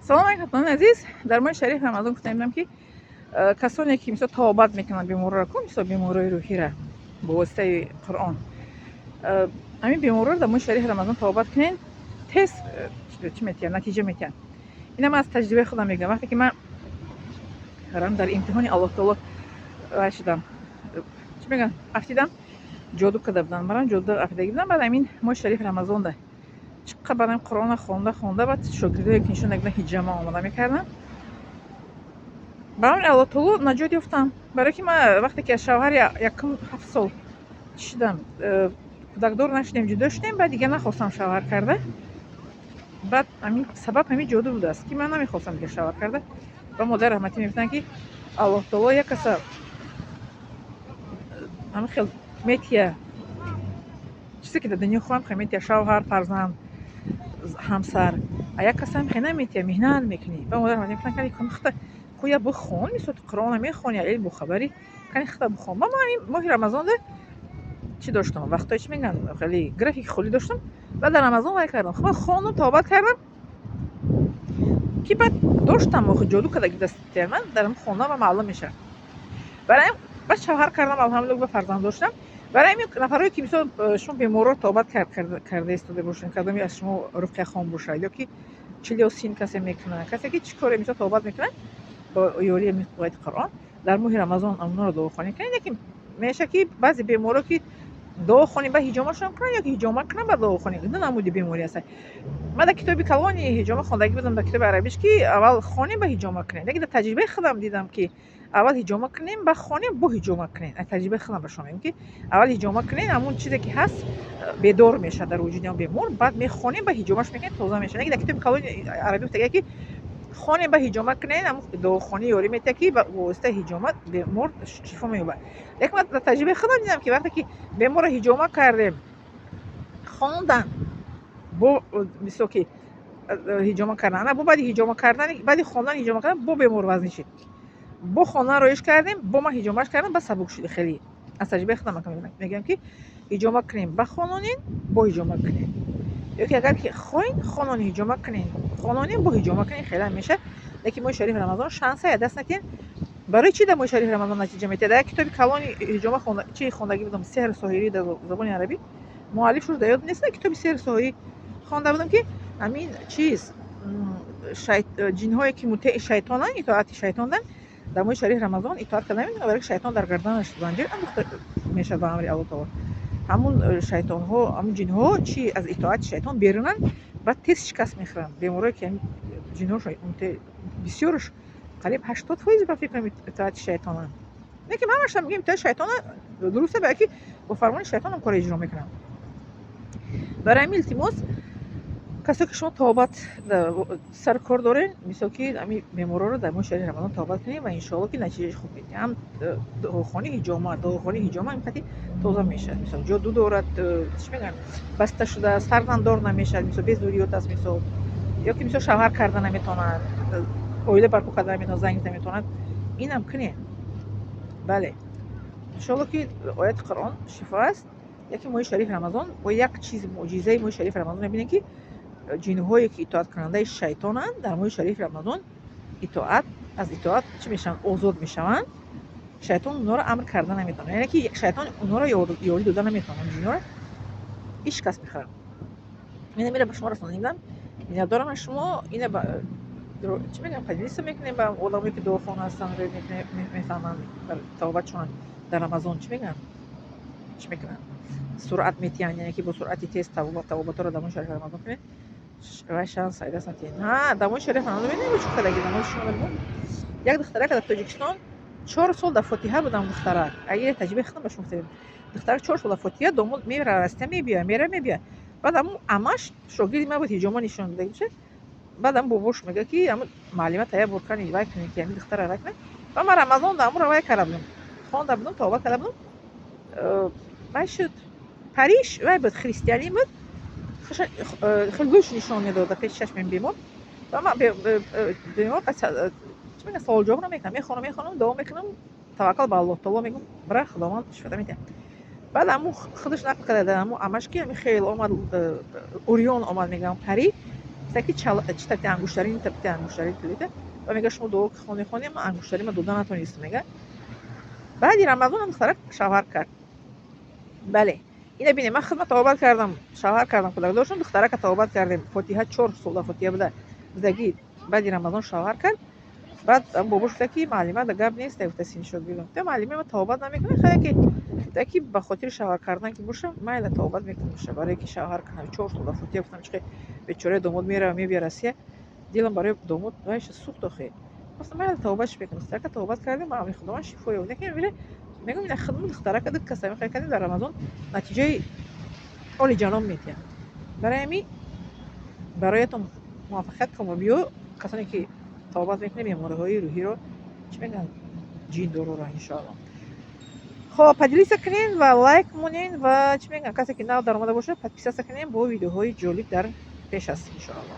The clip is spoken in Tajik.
салом айкатон азиз, дар моҳи шариф рамазон гуфтам ки касоне ки мисол тавобат мекунанд беморро ко мисол бемории рӯҳира бо воситаи қуръон ҳамин беморро дар моҳи шариф рамазон тавобат кунен тез чӣ метиҳад натиҷа метиҳад. Ина ман аз таҷрибаи худам мегӯям. Вақте ки ман дар имтиҳони Аллоҳ таоло вай шудам, чӣ мегӯям, афтидам, ҷоду карда будам, барам ҷоду афтидагӣ будам. Баъд ҳамин моҳи шарифи рамазонда чӣ қадр барам қуръона хонда баъд шогирдое ки нишон дагидам ҳиҷама омода мекардам. Ба амри Аллоҳ таоло наҷот ёфтам. Барои ки ман вақте ки аз шавҳари якум 7 сол чӣ шудам, кӯдакдор нашудем, ҷудо шудем, баъд дига нахостам шавҳар карда. баъд ҳамин сабаб ҳамин ҷоду будааст ки ман намехостам дига шавҳар карда. Ва модар раҳматӣ мегуфтанд ки Аллоҳ таоло як каса ҳамин хел метия чизе ки дар дунё хоҳам хел метия шавҳар, фарзанд, ҳамсар, а як каса ҳам хел наметия меҳнат мекунӣ. Ва модар раҳматӣ мегуфтанд кани хата кӯя бихон, мисол қуръона мехонӣ, ил бохабарӣ, кани хата бихон. Ва ман ҳамин моҳи рамазонда чӣ доштам, вақтҳое чӣ мегӯянд, хеле графики холӣ доштам. Ва дар рамазон вай кардам, хуб хондам, тавобат кардам ки баъд доштам охир ҷоду кардаги дасти ман дарам хондан ва маълум мешавад. Барои ҳамин баъд шавҳар кардам, алҳамдулиллах, ва фарзанд доштам. Барои ҳамин нафарҳое ки мисол шумо беморро тавобат карда истода бошед, кадоме аз шумо руқя хон бошад ё ки чилё син касе мекунад, касе ки чӣ коре мисол тавобат мекунад бо ёрии қуроати Қуръон дар моҳи рамазон онҳоро дуохонӣ кунед. Яки меша ки баъзе беморро ки дуохонӣ ба ҳиҷомашон кунанд ё ки ҳиҷома кунанд ба дуохонӣ. Ду намуди беморӣ аст. Ман дар китоби калони ҳиҷома хондагӣ будам, дар китоби арабиш ки аввал хонем ба ҳиҷома кунед. Яки дар таҷрибаи худам дидам ки аввал ҳиҷома кунем, ба хонем, бо ҳиҷома кунем. Аз таҷрибаи худам ба шумо мегӯям ки аввал ҳиҷома кунед, ҳамун чизе ки ҳаст бедор мешавад дар вуҷуди он бемор, баъд мехонем, ба ҳиҷомаш мекунед, тоза мешавад. Яки дар китоби калони арабӣ гуфтагӣ ки хонем ба ҳиҷома кунед, ҳамун дуохонӣ ёрӣ метиҳад ки ба воситаи ҳиҷома бемор шифо меёбад. Яки ман дар таҷрибаи худам дидам ки вақте ки беморро ҳиҷома кардем, хондан, бо мисол ки ҳиҷома кардан, ана бо баъди ҳиҷома кардан, баъди хондан ҳиҷома кардан бо бемор вазнӣ шид. бо хондан роиш кардем, бо ман ҳиҷомаш кардам, ба сабук шуд. Хеле аз таҷрибаи худам мегӯям ки ҳиҷома кунем, ба хононем, бо ҳиҷома кунем. ё ки агар ки хоҳем хонони ҳиҷома кунем, хононем, бо ҳиҷома кунем, хеле меша. Лекин моҳи шарифи рамазон шанса я даст натиҳем. Барои чӣ дар моҳи шарифи рамазон натиҷа метиҳад? Дар як китоби калони ҳиҷома чӣ хондагӣ будам, сеҳр соҳирӣ дар забони арабӣ, муаллифш дар ёд нест. Китоби сеҳр соҳирӣ хонда будам ки ҳамин чиз ҷинҳое ки мутеи шайтонанд, итоати шайтондан, дар моҳи шарифи рамазон итоат карда намекунанд, барои ки шайтон дар гарданаш занҷир андохта мешавад ба амри Аллоҳ таоло. ҳамун шайтонҳо, ҳамун ҷинҳо чӣ аз итоати шайтон берунанд, баъд тез шикаст мехӯранд. Беморое ки ҳамин ҷинҳош бисёрш қариб 80% ба фикр итоати шайтонанд. Лекин ҳамаашам мегӯем итоати шайтонанд дуруста, барои ки бо фармони шайтонам кор иҷро мекунанд. барои ҳамин илтимос, касе ки шумо тавобат сар кор доред, мисол ки ҳамин беморро дар моҳи шарифи рамазон тавобат кунед ва иншоалло ки натиҷаи хуб метиҳад. ҳам дуохонӣ ҳиҷома ин қати тоза мешавад. Мисол ҷоду дорад, чӣ мегӯянд, баста шудааст, фарзанддор намешавад, мисол безуриёт аст, мисол ё ки мисол шавҳар карда наметавонад, оила барпо карда наметавонад, занг наметавонад, инам кунед. бале, иншоалло ки ояти Қуръон шифо аст. яки моҳи шарифи рамазон бо як чизи муъҷизаи моҳи шарифи рамазон мебинем ки ҷинҳое ки итоаткунандаи шайтонанд дар моҳи шарифи рамазон аз итоат чӣ мешаванд, озод мешаванд. шайтон онҳоро амр карда наметавонад, яъне ки шайтон онҳоро ёрӣ дода наметавонад, ҷинҳоро ҳеҷ шикаст мехӯранд. ина мера ба шумо расонда будам. миннатдорам аз шумо. ина ба чӣ мегӯям, таҷлиса мекунем ба одамое ки дуохон ҳастанд, мефаҳманд тавобатшонанд дар рамазон чӣ мегӯям, чӣ мекунанд, суръат метиҳанд, яъне ки бо суръати тез тавобатҳоро дар моҳи шарифи рамазон кунед. вай шанс даст натиҳем. дар моҳи шарифи рамазон бинем чӣ кардагӣ намози шумо бигӯм. як духтарак дар Тоҷикистон 4 сол дар фотиҳа будам. духтарак агер таҷрибаи худам ба шумо гуфтем, духтарак 4 сол дар фотиҳа, домод мера раста мебиёяд, мера мебиёяд. баъд ҳамун амаш шогирди ман буд, ҳиҷома нишон дода бошад. баъд ҳамун бобош мегӯяд ки ҳамун маълима тайяр бор кани вай кунед ки ҳамин духтара вай кунад. ва ман рамазон ҳамунро вай карда будам, хонда будам, тавобат карда будам. вай шуд париш, вай буд христианӣ буд, хеле гӯш нишон медод дар пеши чашми бемор. ва ман бемор чӣ мегӯям, суолҷавоб намекунам, мехонам, дуо мекунам, таваккал ба Аллоҳ таоло мегӯям, бара худованд шифода метиҳад. баъд ҳамун худаш нақл карда ҳамун амаш ки ҳамин хел омад, уриён омад, мегӯям пари, таки читати ангуштарин табти ангуштари тулида ва мега шумо дуо хони ман ангуштари ма дода натонистам мега. баъди рамазон ам духтарак шавҳар кард. бале ина бинед ман хидмат тавобат кардам, шавҳар кардам, кӯдакдоршам, духтарака тавобат кардем, фотиҳа 4 сола фотиҳа буда будагӣ. баъди рамазон шавҳар кард. баъд бобош гуфта ки маълима да гап нест, гуфта синшод бидон. гуфта маълима ма тавобат намекунад, хеле ки гуфта ки ба хотири шавҳар кардан ки боша майла тавобат мекунам боша, барое ки шавҳар кардам 4 сола фотиҳа. гуфтам чихе бечораи домод мерава мебия Россия, дилам барои домод вайша сӯхт охе. гуфтам майла тавобатш мекунам. духтарака тавобат кардем, ба амри худованд шифо ёб. лекин виле мегӯям ина хидмат духтарака дик каса мехоҳ кардем дар рамазон натиҷаи олиҷаноб медиҳад. барои ҳамин бароятон муваффақият камобиҳо, касоне ки тавобат мекунем бемориҳои рӯҳиро чӣ мегӯянд ҷиндороро иншоалло. хоб поделиса кунен ва лайк монен ва чӣ мегӯянд касе ки нав дар омада бошад подписаться кунен, бо видеоҳои ҷолиб дар пеш аст иншоалло.